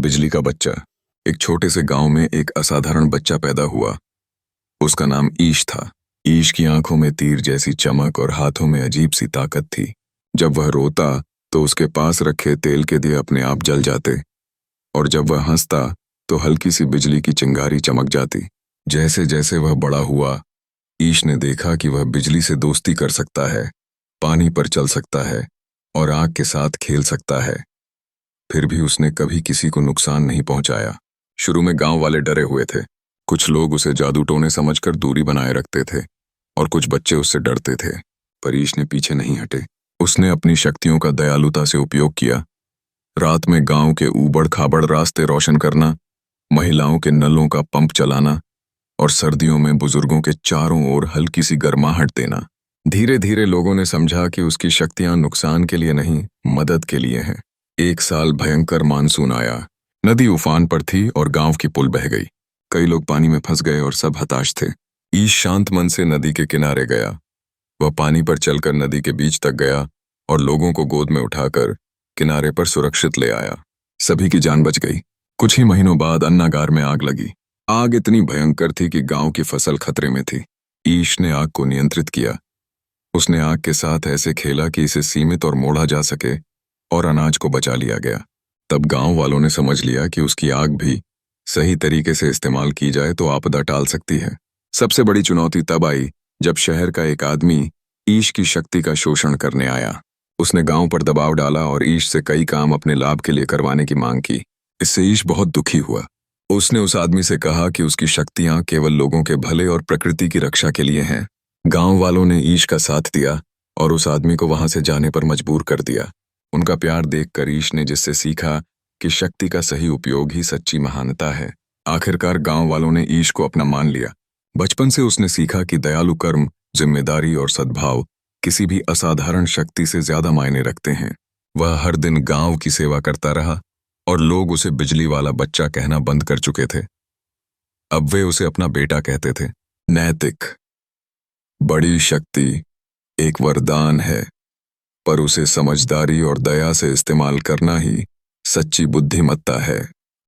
बिजली का बच्चा। एक छोटे से गांव में एक असाधारण बच्चा पैदा हुआ। उसका नाम ईश था। ईश की आंखों में तीर जैसी चमक और हाथों में अजीब सी ताकत थी। जब वह रोता तो उसके पास रखे तेल के दिए अपने आप जल जाते, और जब वह हंसता तो हल्की सी बिजली की चिंगारी चमक जाती। जैसे जैसे वह बड़ा हुआ, ईश ने देखा कि वह बिजली से दोस्ती कर सकता है, पानी पर चल सकता है और आग के साथ खेल सकता है। फिर भी उसने कभी किसी को नुकसान नहीं पहुंचाया। शुरू में गांव वाले डरे हुए थे। कुछ लोग उसे जादू टोने समझकर दूरी बनाए रखते थे और कुछ बच्चे उससे डरते थे। पर ईश ने पीछे नहीं हटे। उसने अपनी शक्तियों का दयालुता से उपयोग किया। रात में गांव के ऊबड़ खाबड़ रास्ते रोशन करना, महिलाओं के नलों का पंप चलाना और सर्दियों में बुजुर्गों के चारों ओर हल्की सी गर्माहट देना। धीरे धीरे लोगों ने समझा कि उसकी शक्तियां नुकसान के लिए नहीं, मदद के लिए हैं। एक साल भयंकर मानसून आया। नदी उफान पर थी और गांव की पुल बह गई। कई लोग पानी में फंस गए और सब हताश थे। ईश शांत मन से नदी के किनारे गया। वह पानी पर चलकर नदी के बीच तक गया और लोगों को गोद में उठाकर किनारे पर सुरक्षित ले आया। सभी की जान बच गई। कुछ ही महीनों बाद अन्नागार में आग लगी। आग इतनी भयंकर थी कि गांव की फसल खतरे में थी। ईश ने आग को नियंत्रित किया। उसने आग के साथ ऐसे खेला कि इसे सीमित और मोड़ा जा सके और अनाज को बचा लिया गया। तब गांव वालों ने समझ लिया कि उसकी आग भी सही तरीके से इस्तेमाल की जाए तो आपदा टाल सकती है। सबसे बड़ी चुनौती तब आई जब शहर का एक आदमी ईश की शक्ति का शोषण करने आया। उसने गांव पर दबाव डाला और ईश से कई काम अपने लाभ के लिए करवाने की मांग की। इससे ईश बहुत दुखी हुआ। उसने उस आदमी से कहा कि उसकी शक्तियां केवल लोगों के भले और प्रकृति की रक्षा के लिए हैं। गांव वालों ने ईश का साथ दिया और उस आदमी को वहां से जाने पर मजबूर कर दिया। उनका प्यार देखकर ईश ने जिससे सीखा कि शक्ति का सही उपयोग ही सच्ची महानता है। आखिरकार गांव वालों ने ईश को अपना मान लिया। बचपन से उसने सीखा कि दयालु कर्म, जिम्मेदारी और सद्भाव किसी भी असाधारण शक्ति से ज्यादा मायने रखते हैं। वह हर दिन गांव की सेवा करता रहा और लोग उसे बिजली वाला बच्चा कहना बंद कर चुके थे। अब वे उसे अपना बेटा कहते थे। नैतिक। बड़ी शक्ति एक वरदान है, पर उसे समझदारी और दया से इस्तेमाल करना ही सच्ची बुद्धिमत्ता है।